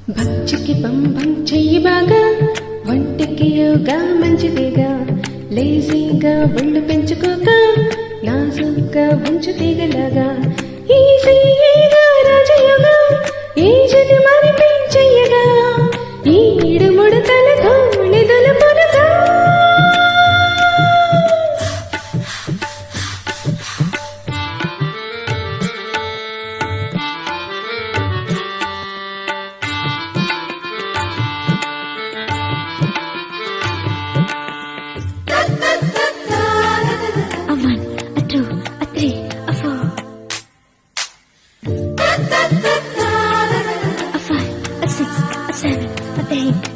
భక్తికి పంపం చెయ్యి బాగా, వంటికి యోగా మంచిదిగా, లేజీగా ఒళ్ళు పెంచుకోక, నాజుగ్గా ఉంచు తీగలాగా, ఈజీగా రాజయోగా, ఈ జని మరిపించెయ్యగా, ఈ ఇడుముడతల ధూళి దులుపులుగా. A 1, a 2, a 3, a 4, a 5, a 6, a 7, a 8.